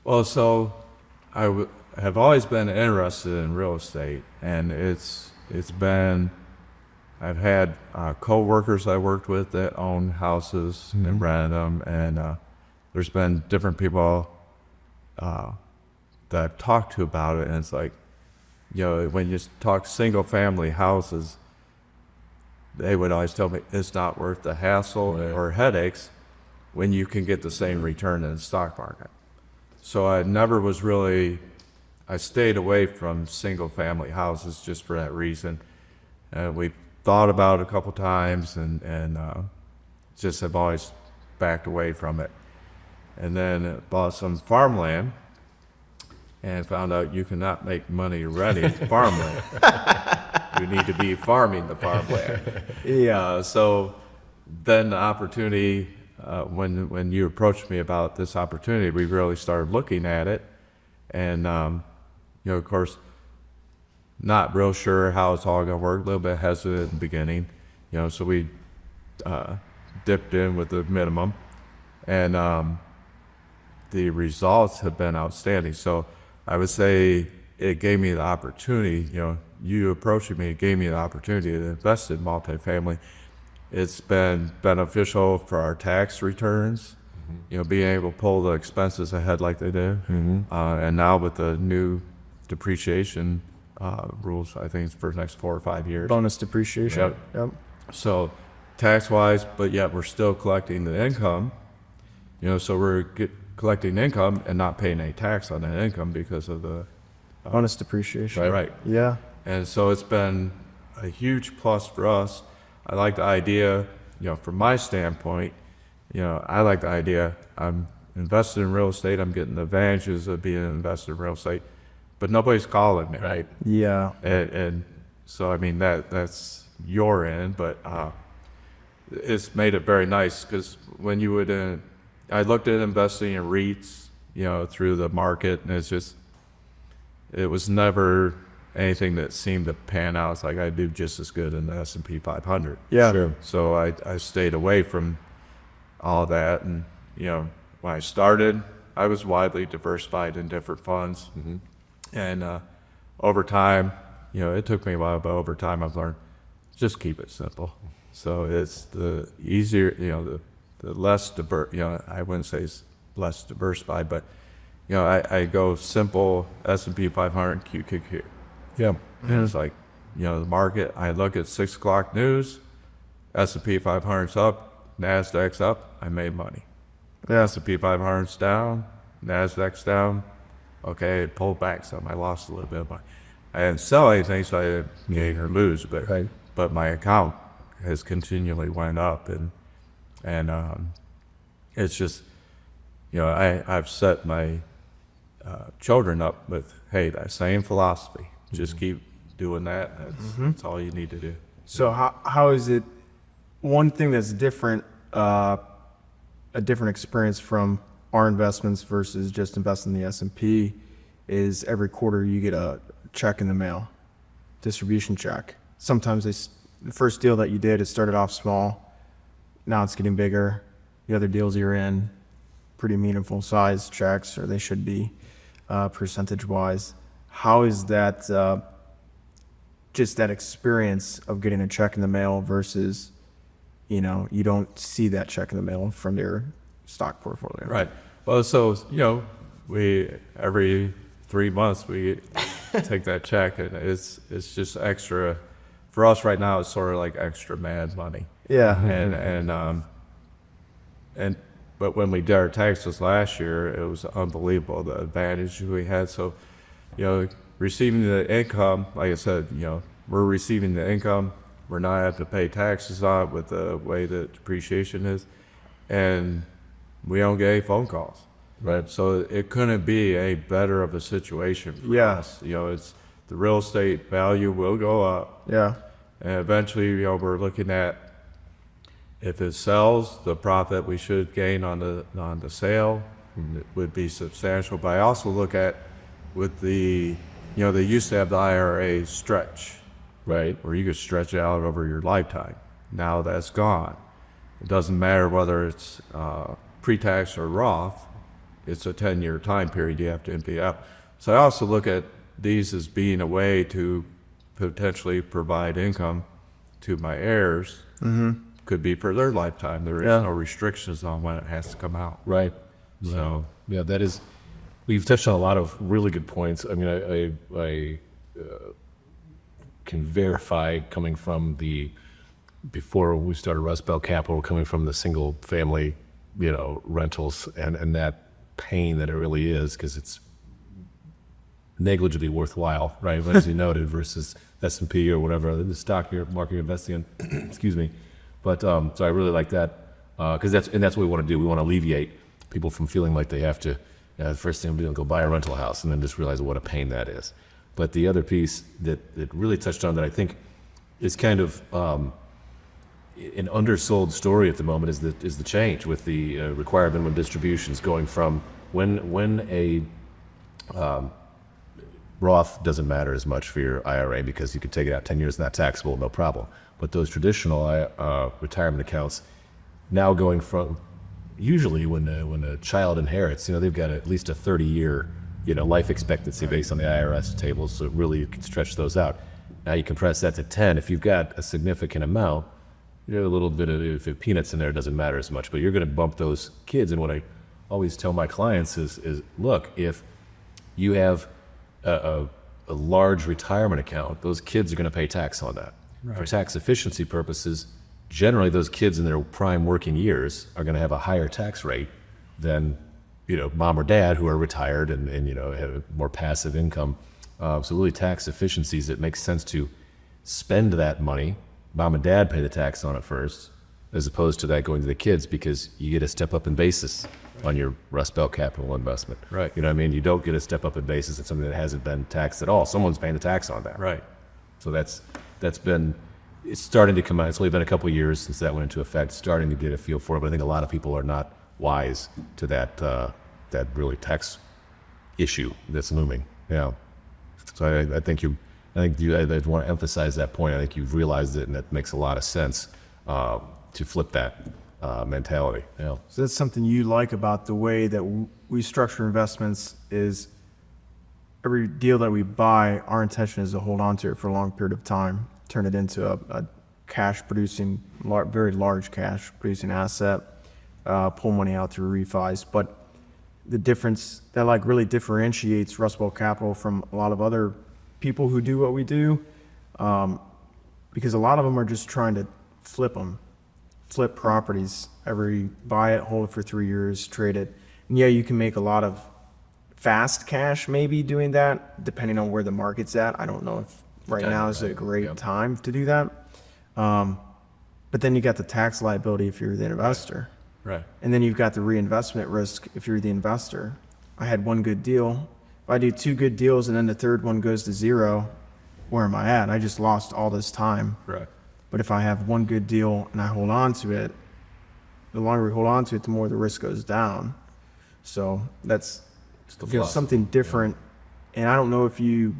Well, so have always been interested in real estate, and it's been. I've had co-workers I worked with that own houses and rented them, and there's been different people that I've talked to about it, and it's like, when you talk single family houses, they would always tell me it's not worth the hassle or headaches when you can get the same return in the stock market. So I stayed away from single family houses just for that reason. We thought about it a couple times and just have always backed away from it. And then bought some farmland and found out you cannot make money renting farmland. You need to be farming the farmland. Yeah. So then the opportunity, when you approached me about this opportunity, we really started looking at it. And, of course, not real sure how it's all going to work, a little bit hesitant at the beginning, so we dipped in with the minimum. And the results have been outstanding. So I would say it gave me the opportunity, you approaching me, it gave me the opportunity to invest in multifamily. It's been beneficial for our tax returns, being able to pull the expenses ahead like they did. And now with the new depreciation rules, I think it's for the next 4 or 5 years. Bonus depreciation. Yep. So tax-wise, but yet we're still collecting the income, so we're collecting income and not paying any tax on that income because of the bonus depreciation. Right. Yeah. And so it's been a huge plus for us. I like the idea, from my standpoint, I like the idea. I'm invested in real estate. I'm getting the advantages of being invested in real estate, but nobody's calling me. Right. Yeah. And so, I mean, that's your end, but it's made it very nice because when you would, I looked at investing in REITs, through the market, and it was never anything that seemed to pan out. It's like I do just as good in the S&P 500. Yeah. Sure. So I stayed away from all that. And, when I started, I was widely diversified in different funds. And over time, it took me a while, but over time I've learned just keep it simple. So it's the easier, the less I wouldn't say it's less diversified, but, I go simple S&P 500 QQQ. Yeah. And it's like, the market, I look at 6 o'clock news, S&P 500's up, NASDAQ's up, I made money. Yeah. S&P 500's down, NASDAQ's down, okay, it pulled back some, I lost a little bit of money. I didn't sell anything, so I didn't gain or lose, but my account has continually went up, and it's just, I've set my children up with, hey, that same philosophy. Just keep doing that. That's all you need to do. So how is it? One thing that's different, a different experience from our investments versus just investing in the S&P, is every quarter you get a check in the mail, distribution check. Sometimes the first deal that you did, it started off small. Now it's getting bigger. The other deals you're in, pretty meaningful size checks, or they should be, percentage-wise. How is that, just that experience of getting a check in the mail versus, you don't see that check in the mail from your stock portfolio? Right. Well, so, we, every 3 months, we take that check, and it's just extra. For us right now, it's sort of like extra mad money. Yeah. But when we did our taxes last year, it was unbelievable, the advantage we had. So, receiving the income, like I said, we're receiving the income. We're not having to pay taxes on it with the way that depreciation is. And we don't get any phone calls. Right. So it couldn't be a better of a situation for us. It's the real estate value will go up. Yeah. And eventually, we're looking at if it sells, the profit we should gain on the sale would be substantial. But I also look at with the, they used to have the IRA stretch, Right. where you could stretch it out over your lifetime. Now that's gone. It doesn't matter whether it's pre-tax or Roth. it's a 10-year time period you have to empty out. So I also look at these as being a way to potentially provide income to my heirs. Could be for their lifetime. There is Yeah. no restrictions on when it has to come out. Right. So Yeah, that is, we've touched on a lot of really good points. I mean, I can verify coming from before we started Rust Belt Capital, coming from the single family, rentals and that pain that it really is, because it's negligibly worthwhile, right? As you noted, versus S&P or whatever, the stock market you're investing in, excuse me. But, so I really like that, because that's what we want to do. We want to alleviate people from feeling like they have to, the first thing we do is go buy a rental house and then just realize what a pain that is. But the other piece that really touched on that I think is kind of an undersold story at the moment is the change with the required minimum distributions going from when a Roth doesn't matter as much for your IRA because you can take it out 10 years, not taxable, no problem. But those traditional retirement accounts now going from, usually when a child inherits, they've got at least a 30-year life expectancy based on the IRS tables, so really you can stretch those out. Now you compress that to 10. If you've got a significant amount, a little bit of peanuts in there, it doesn't matter as much, but you're going to bump those kids. And what I always tell my clients is look, if you have a large retirement account, those kids are going to pay tax on that. Right. For tax efficiency purposes, generally those kids in their prime working years are going to have a higher tax rate than mom or dad who are retired and have more passive income. So really tax efficiencies, it makes sense to spend that money. Mom and dad pay the tax on it first, as opposed to that going to the kids, because you get a step up in basis on your Rust Belt Capital investment. Right. You know what I mean? You don't get a step up in basis. It's something that hasn't been taxed at all. Someone's paying the tax on that. right. So it's starting to come out. It's only been a couple of years since that went into effect, starting to get a feel for it. But I think a lot of people are not wise to that really tax issue that's looming. Yeah. So I think I want to emphasize that point. I think you've realized it, and it makes a lot of sense to flip that mentality. Yeah. So that's something you like about the way that we structure investments is every deal that we buy, our intention is to hold on to it for a long period of time, turn it into a cash producing, very large cash producing asset, pull money out through refis. But the difference that really differentiates Rust Belt Capital from a lot of other people who do what we do, because a lot of them are just trying to flip properties buy it, hold it for 3 years, trade it. And yeah, you can make a lot of fast cash maybe doing that, depending on where the market's at. I don't know if right now is a great time to do that. But then you got the tax liability if you're the investor. Right. And then you've got the reinvestment risk if you're the investor. I had one good deal. If I do 2 good deals and then the third one goes to zero, where am I at? I just lost all this time. Right. But if I have one good deal and I hold on to it, the longer we hold on to it, the more the risk goes down. So that's something different. Yeah. And I don't know if you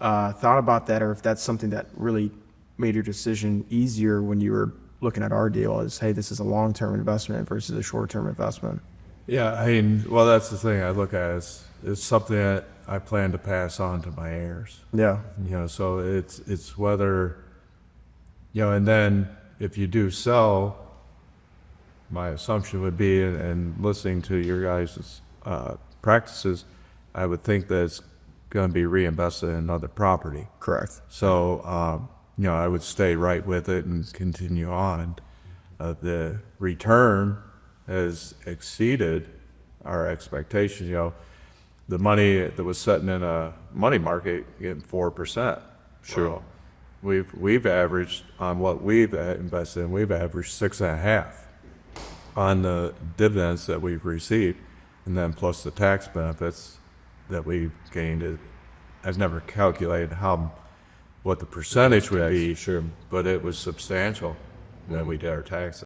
thought about that, or if that's something that really made your decision easier when you were looking at our deal is, hey, this is a long-term investment versus a short-term investment. Yeah, I mean, well, that's the thing I look at is something that I plan to pass on to my heirs. Yeah. So it's whether, and then if you do sell, my assumption would be, and listening to your guys' practices, I would think that it's going to be reinvested in another property. Correct. So, I would stay right with it and continue on. The return has exceeded our expectations. The money that was sitting in a money market getting 4%. Sure. Well, we've averaged on what we've invested in, we've averaged 6.5 on the dividends that we've received, and then plus the tax benefits that we've gained. I've never calculated what the percentage would be, sure, but it was substantial when we did our taxes.